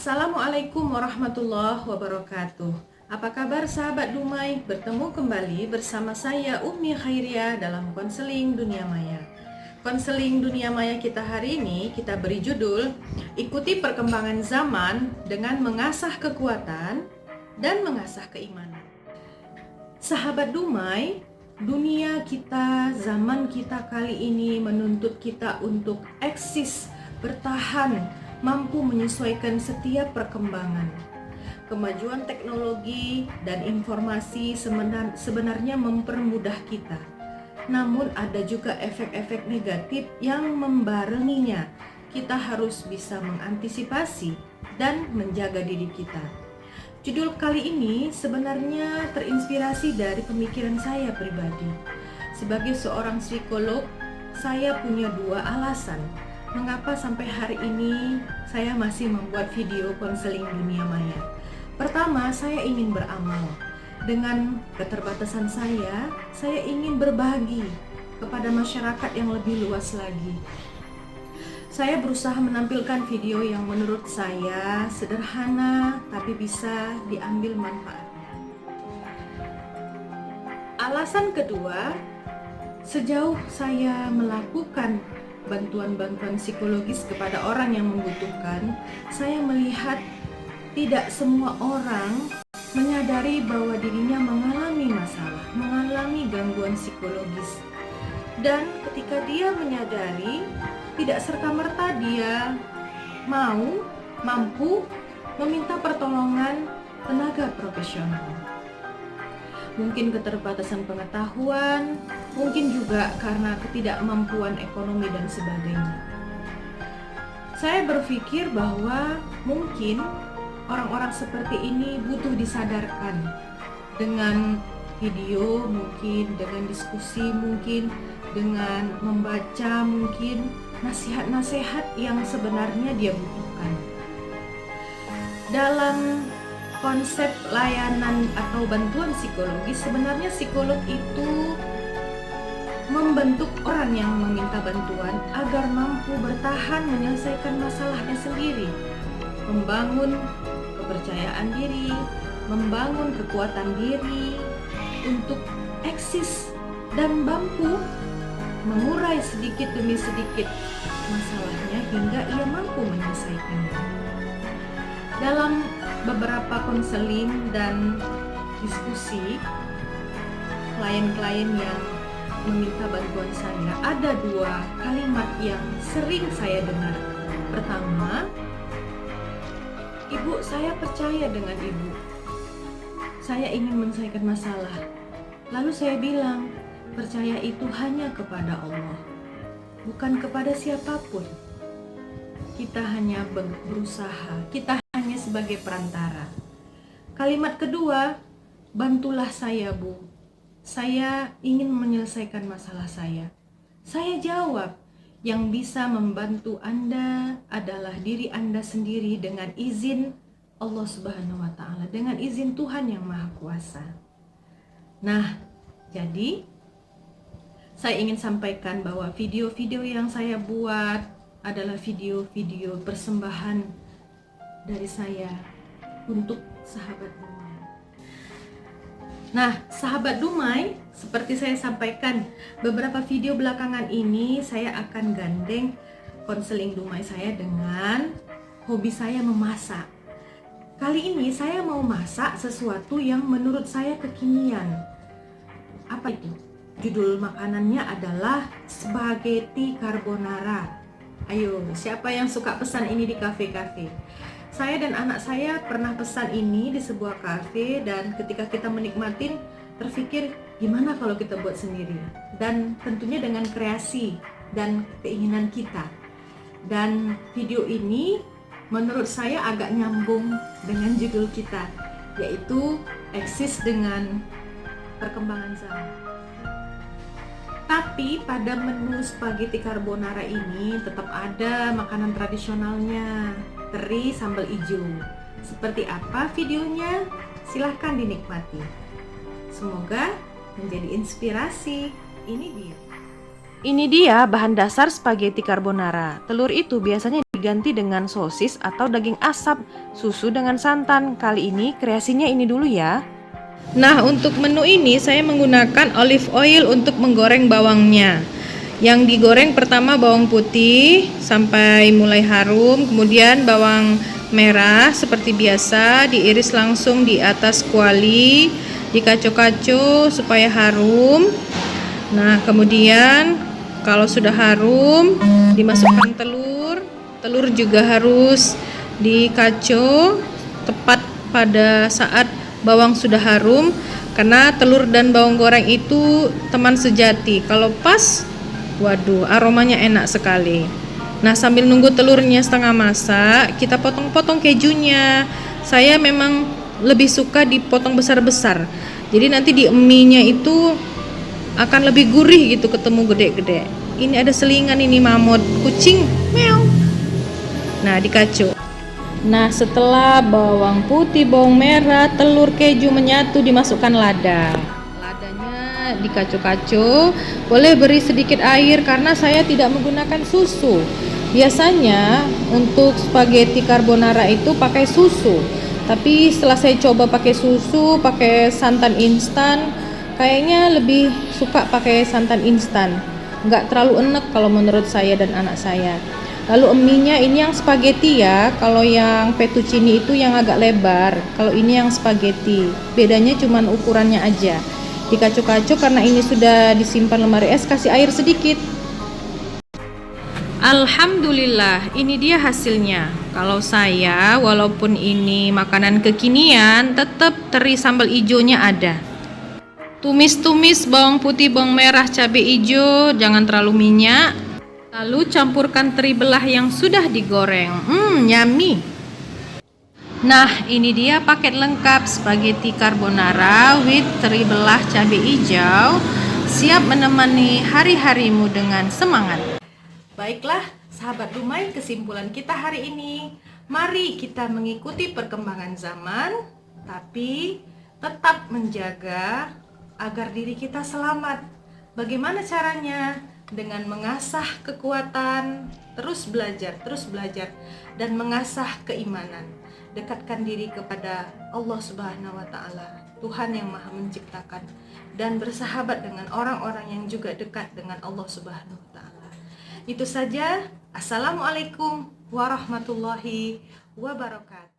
Assalamualaikum warahmatullahi wabarakatuh. Apa kabar sahabat Dumai? Bertemu kembali bersama saya Ummi Khairia dalam konseling dunia maya. Konseling dunia maya kita hari ini kita beri judul Ikuti perkembangan zaman dengan mengasah kekuatan dan mengasah keimanan. Sahabat Dumai, dunia kita, zaman kita kali ini menuntut kita untuk eksis, bertahan, mampu menyesuaikan setiap perkembangan. Kemajuan teknologi dan informasi sebenarnya mempermudah kita. Namun ada juga efek-efek negatif yang membarenginya. Kita harus bisa mengantisipasi dan menjaga diri kita. Judul kali ini sebenarnya terinspirasi dari pemikiran saya pribadi. Sebagai seorang psikolog, saya punya dua alasan mengapa sampai hari ini saya masih membuat video konseling dunia maya. Pertama, saya ingin beramal. Dengan keterbatasan saya ingin berbagi kepada masyarakat yang lebih luas lagi. Saya berusaha menampilkan video yang menurut saya sederhana tapi bisa diambil manfaatnya. Alasan kedua, sejauh saya melakukan bantuan-bantuan psikologis kepada orang yang membutuhkan, saya melihat tidak semua orang menyadari bahwa dirinya mengalami masalah, mengalami gangguan psikologis. Dan ketika dia menyadari, tidak serta-merta dia mampu meminta pertolongan tenaga profesional. Mungkin keterbatasan pengetahuan, mungkin juga karena ketidakmampuan ekonomi dan sebagainya. Saya berpikir bahwa mungkin orang-orang seperti ini butuh disadarkan dengan video, mungkin dengan diskusi, mungkin dengan membaca, mungkin nasihat-nasihat yang sebenarnya dia butuhkan. Dalam konsep layanan atau bantuan psikologis, sebenarnya psikolog itu membentuk orang yang meminta bantuan agar mampu bertahan menyelesaikan masalahnya sendiri, membangun kepercayaan diri, membangun kekuatan diri untuk eksis dan mampu mengurai sedikit demi sedikit masalahnya hingga ia mampu menyelesaikannya. Dalam beberapa konseling dan diskusi klien-klien yang meminta bantuan saya, ada dua kalimat yang sering saya dengar. Pertama, "Ibu, saya percaya dengan ibu. Saya ingin menyelesaikan masalah." Lalu saya bilang, percaya itu hanya kepada Allah, bukan kepada siapapun. Kita hanya berusaha, kita hanya sebagai perantara. Kalimat kedua, "Bantulah saya, Bu. Saya ingin menyelesaikan masalah saya." Saya jawab, yang bisa membantu Anda adalah diri Anda sendiri dengan izin Allah Subhanahu wa Ta'ala, dengan izin Tuhan yang Maha Kuasa. Nah, jadi saya ingin sampaikan bahwa video-video yang saya buat adalah video-video persembahan dari saya untuk sahabat Dumai. Nah, sahabat Dumai, seperti saya sampaikan, beberapa video belakangan ini saya akan gandeng konseling Dumai saya dengan hobi saya memasak. Kali ini saya mau masak sesuatu yang menurut saya kekinian. Apa itu? Judul makanannya adalah spaghetti carbonara. Ayo, siapa yang suka pesan ini di kafe-kafe? Saya dan anak saya pernah pesan ini di sebuah kafe, dan ketika kita menikmatin terpikir gimana kalau kita buat sendiri, dan tentunya dengan kreasi dan keinginan kita. Dan video ini menurut saya agak nyambung dengan judul kita, yaitu eksis dengan perkembangan zaman. Tapi pada menu spaghetti carbonara ini tetap ada makanan tradisionalnya, teri sambal hijau. Seperti apa videonya? Silahkan dinikmati. Semoga menjadi inspirasi. Ini dia. Ini dia bahan dasar spaghetti carbonara. Telur itu biasanya diganti dengan sosis atau daging asap, susu dengan santan. Kali ini kreasinya ini dulu ya. Nah, untuk menu ini saya menggunakan olive oil untuk menggoreng bawangnya. Yang digoreng pertama bawang putih sampai mulai harum, kemudian bawang merah seperti biasa diiris langsung di atas kuali, dikacau-kacau supaya harum. Nah, kemudian kalau sudah harum, dimasukkan telur. Telur juga harus dikacau tepat pada saat bawang sudah harum, karena telur dan bawang goreng itu teman sejati. Kalau pas, waduh, aromanya enak sekali. Nah, sambil nunggu telurnya setengah masak, kita potong-potong kejunya. Saya memang lebih suka dipotong besar-besar. Jadi nanti di mie-nya itu akan lebih gurih gitu, ketemu gede-gede. Ini ada selingan ini mamut, kucing, meow. Nah, dikacau. Nah, setelah bawang putih, bawang merah, telur, keju menyatu, dimasukkan lada. Ladanya dikacau-kacau. Boleh beri sedikit air karena saya tidak menggunakan susu. Biasanya untuk spaghetti carbonara itu pakai susu. Tapi setelah saya coba pakai susu, pakai santan instan, kayaknya lebih suka pakai santan instan. Nggak terlalu enak kalau menurut saya dan anak saya. Lalu mie-nya ini yang spaghetti ya. Kalau yang fettuccine itu yang agak lebar. Kalau ini yang spaghetti. Bedanya cuma ukurannya aja. Dikacau-kacau karena ini sudah disimpan lemari es, kasih air sedikit. Alhamdulillah, ini dia hasilnya. Kalau saya, walaupun ini makanan kekinian, tetap teri sambal hijaunya ada. Tumis-tumis bawang putih, bawang merah, cabai hijau, jangan terlalu minyak. Lalu campurkan teri belah yang sudah digoreng. Yummy. Nah, ini dia paket lengkap spaghetti carbonara with teri belah cabai hijau, siap menemani hari-harimu dengan semangat. Baiklah, sahabat Dumai, kesimpulan kita hari ini, mari kita mengikuti perkembangan zaman, tapi tetap menjaga agar diri kita selamat. Bagaimana caranya? Dengan mengasah kekuatan, terus belajar, dan mengasah keimanan. Dekatkan diri kepada Allah Subhanahu wa Ta'ala, Tuhan yang Maha Menciptakan, dan bersahabat dengan orang-orang yang juga dekat dengan Allah Subhanahu wa Ta'ala. Itu saja. Assalamualaikum warahmatullahi wabarakatuh.